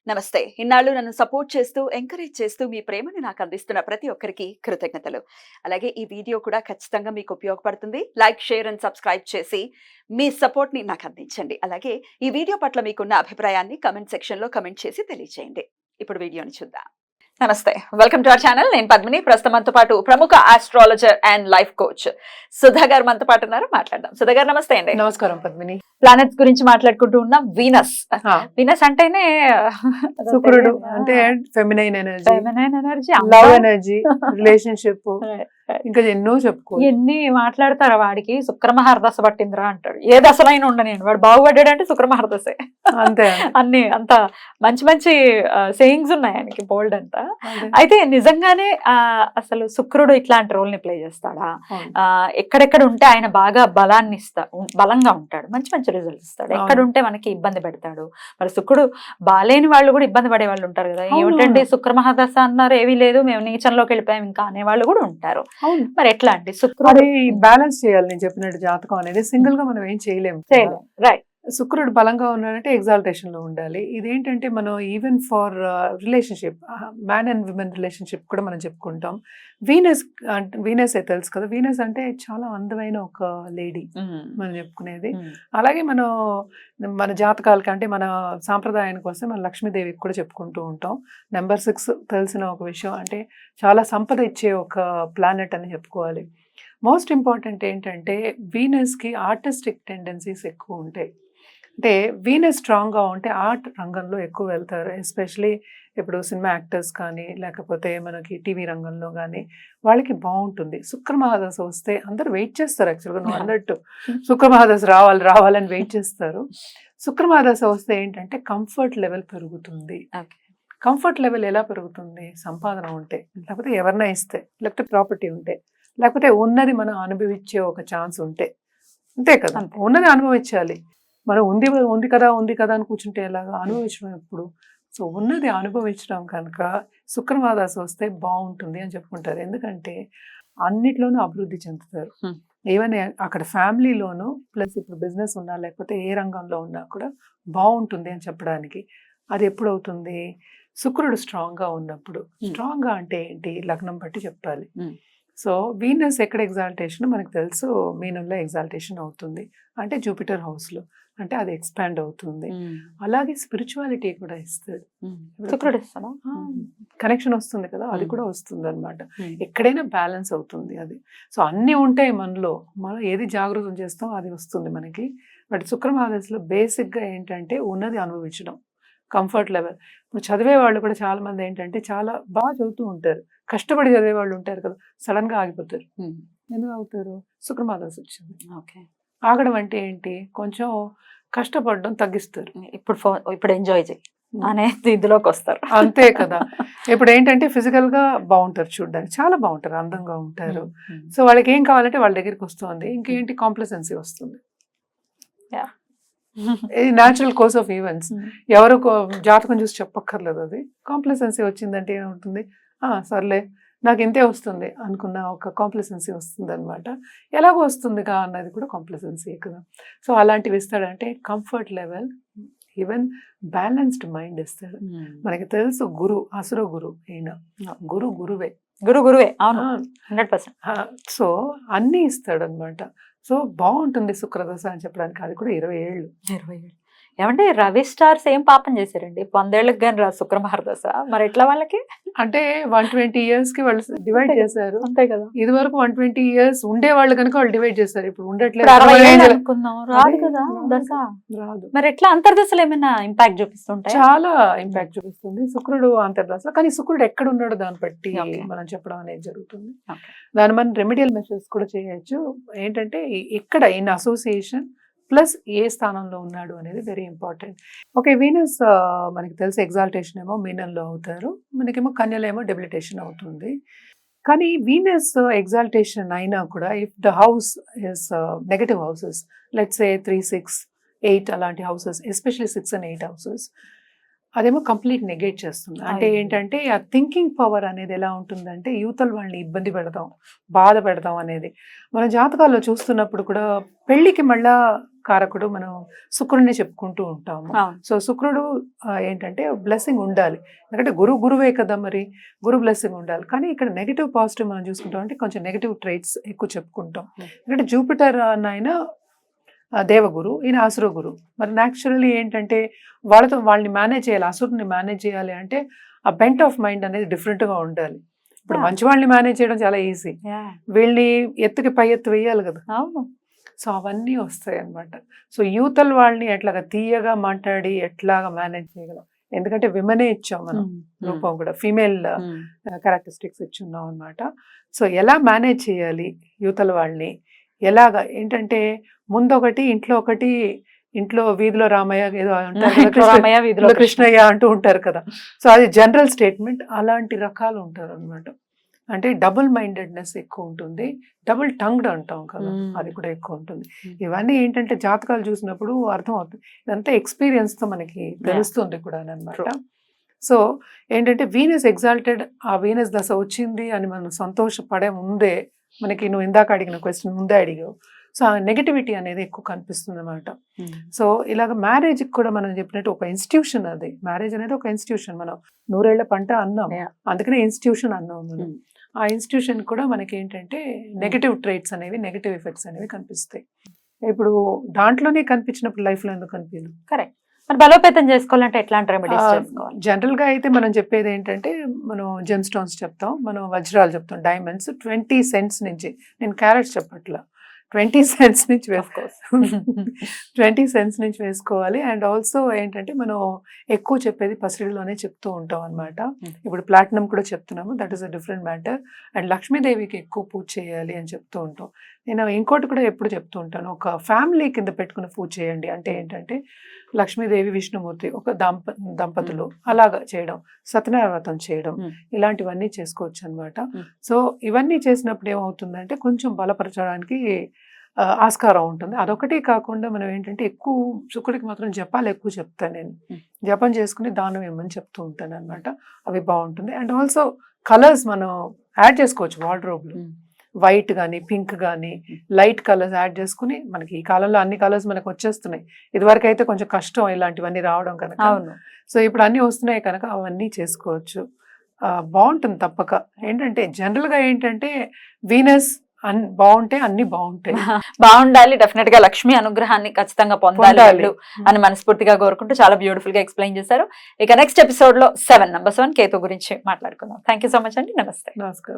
నమస్తే. ఇన్నాళ్ళు నన్ను సపోర్ట్ చేస్తూ, ఎంకరేజ్ చేస్తూ మీ ప్రేమని నాకు అందిస్తున్న ప్రతి ఒక్కరికి కృతజ్ఞతలు. అలాగే ఈ వీడియో కూడా ఖచ్చితంగా మీకు ఉపయోగపడుతుంది. లైక్, షేర్ అండ్ సబ్స్క్రైబ్ చేసి మీ సపోర్ట్‌ని నాకు అందించండి. అలాగే ఈ వీడియో పట్ల మీకున్న అభిప్రాయాన్ని కామెంట్ సెక్షన్‌లో కామెంట్ చేసి తెలియజేయండి. ఇప్పుడు వీడియోని చూద్దాం. నమస్తే. Welcome to our channel. నేను పద్మిని. ప్రస్తుతం మనతో పాటు ప్రముఖ astrologer and life coach Sudha గారు మనతో పాటు ఉన్నారు. మాట్లాడదాం. సుధా గారు నమస్తే అండి. నమస్కారం పద్మిని. ప్లానెట్స్ గురించి మాట్లాడుకుంటూ ఉన్నాం. వీనస్ అంటేనే శుక్రుడు అంటే ఫెమినైన్ ఎనర్జీ, అమ్మ. లవ్ ఎనర్జీ, రిలేషన్షిప్, ఇంకా ఎన్నో చెప్పుకో. ఎన్ని మాట్లాడతారా? వాడికి శుక్రమహారదశ పట్టిందిరా అంటాడు. ఏ దశలైనా ఉండని వాడు బాగుపడ్డాడు అంటే శుక్రమహారదశే. అంతే అన్ని అంత మంచి మంచి సేయింగ్స్ ఉన్నాయి ఆయనకి, బోల్డ్ అంతా. అయితే నిజంగానే అసలు శుక్రుడు ఇట్లాంటి రోల్ ని ప్లే చేస్తాడా? ఎక్కడెక్కడ ఉంటే ఆయన బాగా బలంగా ఉంటాడు, మంచి మంచి రిజల్ట్స్ ఇస్తాడు. ఎక్కడ ఉంటే మనకి ఇబ్బంది పెడతాడు. మరి శుక్రుడు బాలేని వాళ్ళు కూడా ఇబ్బంది పడే వాళ్ళు ఉంటారు కదా. ఏమిటండి శుక్రమహాదశ అన్నారు, ఏమీ లేదు మేము నీచంలోకి వెళ్ళిపోయాం ఇంకా అనే వాళ్ళు కూడా ఉంటారు. మరి ఎట్లా అండి శుక్రుడు బ్యాలెన్స్ చేయాలి? నేను చెప్పినట్టు జాతకం అనేది సింగిల్ గా మనం ఏం చేయలేము. రైట్. శుక్రుడు బలంగా ఉన్నాడంటే ఎగ్జాల్టేషన్ లో ఉండాలి. ఇదేంటంటే మనం even for relationship, man and women relationship కూడా మనం చెప్పుకుంటాం. వీనస్ తెలుసు కదా, వీనస్ అంటే చాలా అందమైన ఒక లేడీ మనం చెప్పుకునేది. అలాగే మన జాతకాలకి అంటే మన సాంప్రదాయానికి వస్తే మన లక్ష్మీదేవికి కూడా చెప్పుకుంటూ ఉంటాం. నెంబర్ 6 తెలిసిన ఒక విషయం, అంటే చాలా సంపద ఇచ్చే ఒక ప్లానెట్ అని చెప్పుకోవాలి. మోస్ట్ ఇంపార్టెంట్ ఏంటంటే వీనస్కి ఆర్టిస్టిక్ టెండెన్సీస్ ఎక్కువ ఉంటాయి. అంటే వీనస్ స్ట్రాంగ్గా ఉంటే ఆర్ట్ రంగంలో ఎక్కువ వెళ్తారు. ఎస్పెషలీ ఇప్పుడు సినిమా యాక్టర్స్ కానీ, లేకపోతే మనకి టీవీ రంగంలో కానీ వాళ్ళకి బాగుంటుంది. శుక్రమహాదశ వస్తే అందరూ వెయిట్ చేస్తారు. యాక్చువల్గా నువ్వు అన్నట్టు శుక్రమహాదశ రావాలని వెయిట్ చేస్తారు. శుక్రమహాదశ వస్తే ఏంటంటే కంఫర్ట్ లెవెల్ పెరుగుతుంది. కంఫర్ట్ లెవెల్ ఎలా పెరుగుతుంది? సంపాదన ఉంటే, లేకపోతే ఎవరినా ఇస్తే, లేకపోతే ప్రాపర్టీ ఉంటే, లేకపోతే ఉన్నది మనం అనుభవించే ఒక ఛాన్స్ ఉంటే. అంతే కదా, ఉన్నది అనుభవించాలి. మనం ఉంది కదా అని కూర్చుంటే ఎలాగా? అనుభవించడం ఎప్పుడు? సో ఉన్నది అనుభవించడం కనుక శుక్రమహాదశ వస్తే బాగుంటుంది అని చెప్పుకుంటారు. ఎందుకంటే అన్నిట్లోనూ అభివృద్ధి చెందుతారు. ఈవెన్ అక్కడ ఫ్యామిలీలోనూ, ప్లస్ ఇప్పుడు బిజినెస్ ఉన్నా లేకపోతే ఏ రంగంలో ఉన్నా కూడా బాగుంటుంది అని చెప్పడానికి. అది ఎప్పుడు అవుతుంది? శుక్రుడు స్ట్రాంగ్గా ఉన్నప్పుడు. స్ట్రాంగ్గా అంటే ఏంటి? లగ్నం బట్టి చెప్పాలి. సో వీనస్ ఎక్కడ ఎగ్జాల్టేషన్ మనకు తెలుసు, మీనంలో ఎగ్జాల్టేషన్ అవుతుంది అంటే జూపిటర్ హౌస్లో, అంటే అది ఎక్స్పాండ్ అవుతుంది. అలాగే స్పిరిచువాలిటీ కూడా ఇస్తాడు శుక్రుడు. కనెక్షన్ వస్తుంది కదా, అది కూడా వస్తుంది అనమాట. ఎక్కడైనా బ్యాలెన్స్ అవుతుంది అది. సో అన్నీ ఉంటాయి మనలో, మనం ఏది జాగృతం చేస్తాం అది వస్తుంది మనకి. బట్ శుక్రమహాదశలో బేసిక్గా ఏంటంటే ఉన్నది అనుభవించడం, కంఫర్ట్ లెవెల్. ఇప్పుడు చదివే వాళ్ళు కూడా చాలా మంది ఏంటంటే చాలా బాగా చదువుతూ ఉంటారు, కష్టపడి చదివే వాళ్ళు ఉంటారు కదా, సడన్ గా ఆగిపోతారు. ఎందుకు ఆగుతారు? శుక్రమహాదశ వచ్చింది. ఓకే, ఆగడం అంటే ఏంటి? కొంచెం కష్టపడడం తగ్గిస్తారు. ఇప్పుడు ఎంజాయ్ చేయి అనేది ఇందులోకి వస్తారు. అంతే కదా. ఇప్పుడు ఏంటంటే ఫిజికల్ గా బాగుంటారు, చూడడానికి చాలా బాగుంటారు, అందంగా ఉంటారు. సో వాళ్ళకి ఏం కావాలంటే వాళ్ళ దగ్గరికి వస్తుంది. ఇంకేంటి? కాంప్లసెన్సీ వస్తుంది. ఇది న్యాచురల్ కోర్స్ ఆఫ్ ఈవెంట్స్. ఎవరు జాతకం చూసి చెప్పక్కర్లేదు. అది కాంప్లసెన్సీ వచ్చిందంటే ఏముంటుంది? సర్లే నాకు ఇంతే వస్తుంది అనుకున్న ఒక కాంప్లసెన్సీ వస్తుంది అనమాట. ఎలాగో వస్తుందిగా అన్నది కూడా కాంప్లసెన్సీ కదా. సో అలాంటివి ఇస్తాడంటే comfort level, even balanced mind ఇస్తాడు. మనకి తెలుసు గురు, అసుర గురు అయినా గురువే. అవును, 100%. సో అన్నీ ఇస్తాడు అనమాట. సో బాగుంటుంది శుక్రదశ అని చెప్పడానికి. అది కూడా 20 ఏళ్ళు. ఏమంటే రవి స్టార్స్ ఏం పాపం చేశారండి? 100 ఏళ్ళకి కానీ శుక్రమహారదశ, మరి ఎట్లా వాళ్ళకి? అంటే 120 years కి వాళ్ళు డివైడ్ చేశారు. అంతే కదా. ఇది వరకు 120 years ఉండే వాళ్ళు కనుక వాళ్ళు డివైడ్ చేస్తారు. ఇప్పుడు ఉండట్లేదు. రాదు కదా దశ, రాదు. మరి ఎట్లా అంతర్దశలు ఏమైనా ఇంపాక్ట్ చూపిస్తుంటాయి? చాలా ఇంపాక్ట్ చూపిస్తుంది శుక్రుడు అంతర్దశ. కానీ శుక్రుడు ఎక్కడ ఉన్నాడో దాన్ని బట్టి మనం చెప్పడం అనేది జరుగుతుంది. దాని మనం రెమెడియల్ మెషర్స్ కూడా చేయొచ్చు. ఏంటంటే ఇక్కడ ఇన్ అసోసియేషన్ ప్లస్ ఏ స్థానంలో ఉన్నాడు అనేది వెరీ ఇంపార్టెంట్. ఓకే, వీనస్ మనకి తెలిసి ఎగ్జాల్టేషన్ ఏమో మీనంలో అవుతారు, మనకేమో కన్యలో ఏమో డెబిలిటేషన్ అవుతుంది. కానీ వీనస్ ఎగ్జాల్టేషన్ అయినా కూడా if the house is negative houses, let's say 3, 6, 8 అలాంటి హౌసెస్, ఎస్పెషల్లీ 6 and 8 houses, అదేమో కంప్లీట్ నెగేట్ చేస్తుంది. అంటే ఏంటంటే ఆ థింకింగ్ పవర్ అనేది ఎలా ఉంటుందంటే యూతల్ వాళ్ళని ఇబ్బంది పెడతాం, బాధ పెడతాం అనేది. మన జాతకాల్లో చూస్తున్నప్పుడు కూడా పెళ్ళికి మళ్ళా కారకుడు మనం శుక్రుడిని చెప్పుకుంటూ ఉంటాము. అవును. సో శుక్రుడు ఏంటంటే బ్లెస్సింగ్ ఉండాలి, ఎందుకంటే గురువే కదా, మరి గురు బ్లెస్సింగ్ ఉండాలి. కానీ ఇక్కడ నెగిటివ్ పాజిటివ్ మనం చూసుకుంటాం అంటే కొంచెం నెగిటివ్ ట్రైట్స్ ఎక్కువ చెప్పుకుంటాం. ఎందుకంటే జూపిటర్ అన్న ఆయన దేవగురు, ఈయన అసుర గురు. మరి న్యాచురల్లీ ఏంటంటే వాళ్ళని మేనేజ్ చేయాలి, అసురుని మేనేజ్ చేయాలి అంటే ఆ బెంట్ ఆఫ్ మైండ్ అనేది డిఫరెంట్గా ఉండాలి. ఇప్పుడు మంచి వాళ్ళని మేనేజ్ చేయడం చాలా ఈజీ, వీళ్ళని ఎత్తుకి పై ఎత్తు వేయాలి కదా. అవును. సో అవన్నీ వస్తాయి అన్నమాట. సో యూతల్ వాళ్ళని ఎట్లాగా తీయగా మాట్లాడి ఎట్లాగా మేనేజ్ చేయగలం, ఎందుకంటే విమెనే ఇచ్చాం మనం రూపం కూడా, ఫీమేల్ క్యారెక్టరిస్టిక్స్ ఇచ్చున్నాం అనమాట. సో ఎలా మేనేజ్ చేయాలి యూతల్ వాళ్ళని, ఎలాగా ఏంటంటే ముందొకటి ఇంట్లో ఒకటి, ఇంట్లో వీధిలో రామయ్య ఏదో అంటారు, కృష్ణయ్య అంటూ ఉంటారు కదా. సో అది జనరల్ స్టేట్మెంట్, అలాంటి రకాలు ఉంటారు అనమాట. అంటే డబుల్ మైండెడ్నెస్ ఎక్కువ ఉంటుంది, డబుల్ టంగ్డ్ అంటాం కదా, అది కూడా ఎక్కువ ఉంటుంది. ఇవన్నీ ఏంటంటే జాతకాలు చూసినప్పుడు అర్థం అవుతుంది, ఇదంతా ఎక్స్పీరియన్స్ తో మనకి తెలుస్తుంది కూడా అనమాట. సో ఏంటంటే వీనస్ ఎగ్జాల్టెడ్, ఆ వీనస్ దశ వచ్చింది అని మనం సంతోషపడే ముందే, మనకి నువ్వు ఇందాక అడిగిన క్వశ్చన్ ముందే అడిగావు, సో ఆ నెగటివిటీ అనేది ఎక్కువ కనిపిస్తుంది అనమాట. సో ఇలాగ మ్యారేజ్ కూడా మనం చెప్పినట్టు ఒక ఇన్స్టిట్యూషన్, అది మ్యారేజ్ అనేది ఒక ఇన్స్టిట్యూషన్. మనం 100 ఏళ్ల పంట అన్నాం, అందుకనే ఇన్స్టిట్యూషన్ అన్నాం మనం. ఆ ఇన్స్టిట్యూషన్ కూడా మనకి ఏంటంటే నెగటివ్ ట్రైట్స్ అనేవి, నెగటివ్ ఎఫెక్ట్స్ అనేవి కనిపిస్తాయి. ఇప్పుడు దాంట్లోనే కనిపించినప్పుడు లైఫ్ లో ఎందుకు కనిపించదు? కరెక్ట్. మరి బలోపేతం చేసుకోవాలంటే ఎట్లాంటి రెమెడీస్ చేసుకోవాలి? జనరల్ గా అయితే మనం చెప్పేది ఏంటంటే, మనం జెమ్ స్టోన్స్ చెప్తాం, మనం వజ్రాలు చెప్తాం, డైమండ్స్ 20 cents నుంచి, నేను క్యారెట్స్ చెప్పట్లా, 20 cents నుంచి 20 cents నుంచి వేసుకోవాలి. అండ్ ఆల్సో ఏంటంటే మనం ఎక్కువ చెప్పేది పసిడిలోనే చెప్తూ ఉంటాం అనమాట. ఇప్పుడు ప్లాటినం కూడా చెప్తున్నాము, that is a different matter. And లక్ష్మీదేవికి ఎక్కువ పూజ చేయాలి అని చెప్తూ ఉంటాం. నేను ఇంకోటి కూడా ఎప్పుడు చెప్తూ ఉంటాను, ఒక ఫ్యామిలీ కింద పెట్టుకుని పూజ చేయండి. అంటే ఏంటంటే లక్ష్మీదేవి, విష్ణుమూర్తి, ఒక దంపతులు అలాగా చేయడం, సత్యనారాయణ వ్రతం చేయడం, ఇలాంటివన్నీ చేసుకోవచ్చు అనమాట. సో ఇవన్నీ చేసినప్పుడు ఏమవుతుందంటే కొంచెం బలపరచడానికి ఆస్కారం ఉంటుంది. అదొకటి కాకుండా మనం ఏంటంటే ఎక్కువ శుక్రుడికి మాత్రం జపాలు ఎక్కువ చెప్తాను నేను, జపం చేసుకుని దానం ఇవ్వమని చెప్తూ ఉంటాను అనమాట. అవి బాగుంటుంది. అండ్ ఆల్సో కలర్స్ మనం యాడ్ చేసుకోవచ్చు వార్డ్రోబ్లో, వైట్ కానీ పింక్ కానీ లైట్ కలర్స్ యాడ్ చేసుకుని, మనకి ఈ కాలంలో అన్ని కలర్స్ మనకు వచ్చేస్తున్నాయి, ఇదివరకు అయితే కొంచెం కష్టం ఇలాంటివన్నీ రావడం కనుక. సో ఇప్పుడు అన్నీ వస్తున్నాయి కనుక అవన్నీ చేసుకోవచ్చు, బాగుంటుంది తప్పక. ఏంటంటే జనరల్గా ఏంటంటే వీనస్ బాగుంటే అన్ని బాగుంటాయి, బాగుండాలి. డెఫినెట్ గా లక్ష్మి అనుగ్రహాన్ని ఖచ్చితంగా పొందాలి అని మనస్ఫూర్తిగా కోరుకుంటూ చాలా బ్యూటిఫుల్ గా ఎక్స్ప్లెయిన్ చేశారు. ఇక నెక్స్ట్ ఎపిసోడ్ లో 7 కేతు గురించి మాట్లాడుకుందాం. థ్యాంక్ యూ సో మచ్ అండి. నమస్తే. నమస్కారం.